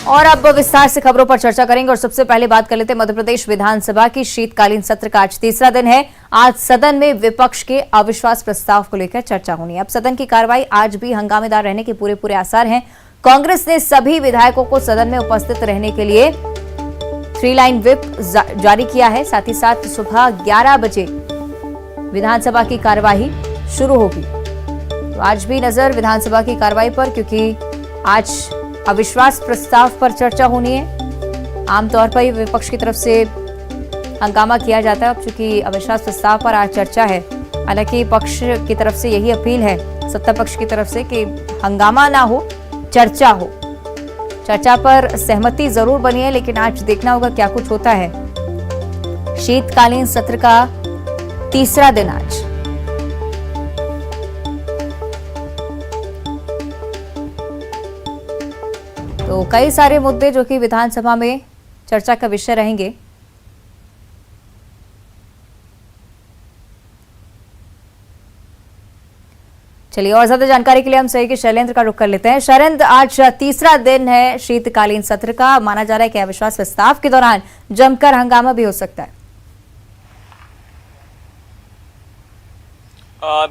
और अब विस्तार से खबरों पर चर्चा करेंगे और सबसे पहले बात कर लेते हैं मध्य प्रदेश विधानसभा की शीतकालीन सत्र का आज तीसरा दिन है। आज सदन में विपक्ष के अविश्वास प्रस्ताव को लेकर चर्चा होनी है। अब सदन की कार्रवाई आज भी हंगामेदार रहने के पूरे आसार हैं। कांग्रेस ने सभी विधायकों को सदन में उपस्थित रहने के लिए 3 लाइन व्हिप जारी किया है। साथ ही साथ सुबह 11 बजे विधानसभा की कार्यवाही शुरू होगी। तो आज भी नजर विधानसभा की कार्रवाई पर, क्योंकि आज अविश्वास प्रस्ताव पर चर्चा होनी है। आमतौर पर ही विपक्ष की तरफ से हंगामा किया जाता है। अब चूंकि अविश्वास प्रस्ताव पर आज चर्चा है, हालांकि पक्ष की तरफ से यही अपील है, सत्ता पक्ष की तरफ से, कि हंगामा ना हो, चर्चा हो। चर्चा पर सहमति जरूर बनी है, लेकिन आज देखना होगा क्या कुछ होता है। शीतकालीन सत्र का तीसरा दिन आज। तो कई सारे मुद्दे जो कि विधानसभा में चर्चा का विषय रहेंगे। चलिए और ज्यादा जानकारी के लिए हम सहयोगी शैलेंद्र का रुख कर लेते हैं। शैलेंद्र, आज तीसरा दिन है शीतकालीन सत्र का। माना जा रहा है कि अविश्वास प्रस्ताव के दौरान जमकर हंगामा भी हो सकता है।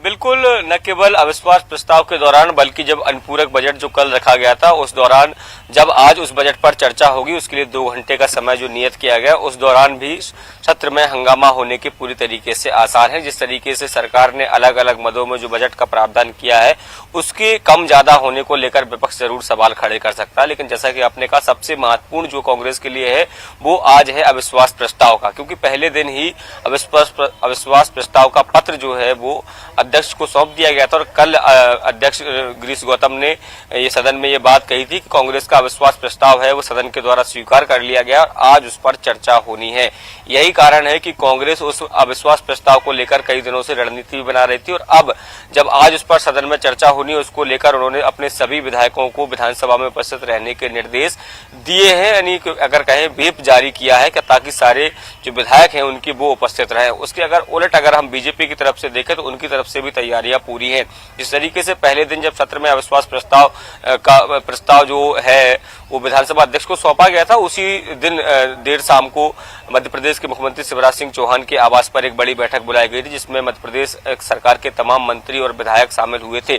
बिल्कुल, न केवल अविश्वास प्रस्ताव के दौरान बल्कि जब अनुपूरक बजट जो कल रखा गया था उस दौरान, जब आज उस बजट पर चर्चा होगी, उसके लिए 2 घंटे का समय जो नियत किया गया, उस दौरान भी सत्र में हंगामा होने के पूरी तरीके से आसार हैं। जिस तरीके से सरकार ने अलग अलग मदों में जो बजट का प्रावधान किया है उसके कम ज्यादा होने को लेकर विपक्ष जरूर सवाल खड़े कर सकता है। लेकिन जैसा कि आपने कहा, सबसे महत्वपूर्ण जो कांग्रेस के लिए है वो आज है अविश्वास प्रस्ताव का, क्योंकि पहले दिन ही अविश्वास प्रस्ताव का पत्र जो है वो अध्यक्ष को सौंप दिया गया था। और कल अध्यक्ष गिरीश गौतम ने ये सदन में ये बात कही थी कि कांग्रेस का अविश्वास प्रस्ताव है वो सदन के द्वारा स्वीकार कर लिया गया और आज उस पर चर्चा होनी है। यही कारण है कि कांग्रेस उस अविश्वास प्रस्ताव को लेकर कई दिनों से रणनीति भी बना रही थी, और अब जब आज उस पर सदन में चर्चा होनी है, उसको लेकर उन्होंने अपने सभी विधायकों को विधानसभा में उपस्थित रहने के निर्देश दिए हैं। यानी अगर कहें व्हिप जारी किया है कि ताकि सारे जो विधायक हैं उनकी वो उपस्थित रहे। उसके उलट अगर हम बीजेपी की तरफ से देखें तो उनकी तरफ से भी तैयारियां पूरी हैं। जिस तरीके से पहले दिन जब सत्र में अविश्वास प्रस्ताव जो है वो विधानसभा अध्यक्ष को सौंपा गया था, उसी दिन देर शाम को मध्य प्रदेश के मुख्यमंत्री शिवराज सिंह चौहान के आवास पर एक बड़ी बैठक बुलाई गई थी, जिसमें मध्य प्रदेश सरकार के तमाम मंत्री और विधायक शामिल हुए थे।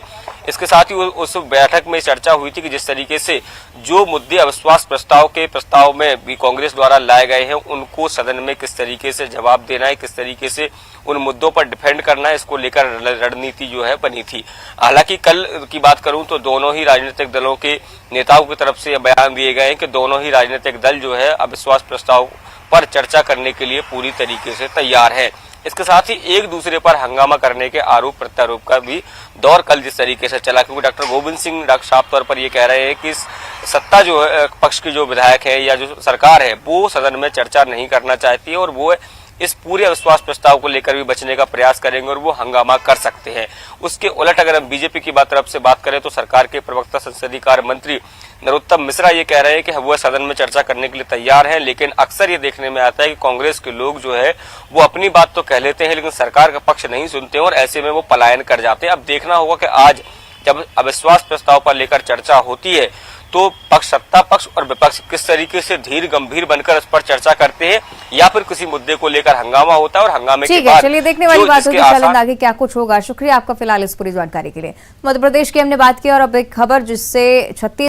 इसके साथ ही उस बैठक में चर्चा हुई थी कि जिस तरीके से जो मुद्दे अविश्वास प्रस्ताव में भी कांग्रेस द्वारा लाए गए हैं उनको सदन में किस तरीके से जवाब देना है, किस तरीके से उन मुद्दों पर डिफेंड करना है, इसको लेकर रणनीति जो है बनी थी। हालांकि कल की बात करूं तो दोनों ही राजनीतिक दलों के नेताओं की तरफ से बयान दिए गए हैं कि दोनों ही राजनीतिक दल जो है अविश्वास प्रस्ताव पर चर्चा करने के लिए पूरी तरीके से तैयार है। इसके साथ ही एक दूसरे पर हंगामा करने के आरोप प्रत्यारोप का भी दौर कल जिस तरीके से चला, क्योंकि डॉक्टर गोविंद सिंह साफ तौर पर ये कह रहे हैं कि सत्ता जो है पक्ष के जो विधायक है या जो सरकार है वो सदन में चर्चा नहीं करना चाहती है और वो इस पूरे अविश्वास प्रस्ताव को लेकर भी बचने का प्रयास करेंगे और वो हंगामा कर सकते हैं। उसके उलट अगर हम बीजेपी की तरफ से बात करें तो सरकार के प्रवक्ता संसदीय कार्य मंत्री नरोत्तम मिश्रा ये कह रहे हैं कि वह सदन में चर्चा करने के लिए तैयार हैं, लेकिन अक्सर ये देखने में आता है कि कांग्रेस के लोग जो है वो अपनी बात तो कह लेते हैं लेकिन सरकार का पक्ष नहीं सुनते और ऐसे में वो पलायन कर जाते हैं। अब देखना होगा कि आज जब अविश्वास प्रस्ताव पर लेकर चर्चा होती है तो सत्ता पक्ष और विपक्ष किस तरीके से धीर गंभीर बनकर इस पर चर्चा करते हैं या फिर किसी मुद्दे को लेकर हंगामा होता है और हंगामे के बाद चलिए देखने वाली बात होगी शैलेंद्र, आगे क्या कुछ होगा। शुक्रिया आपका फिलहाल इस पूरी जानकारी के लिए। मध्य प्रदेश की हमने बात की और अब एक खबर जिससे 36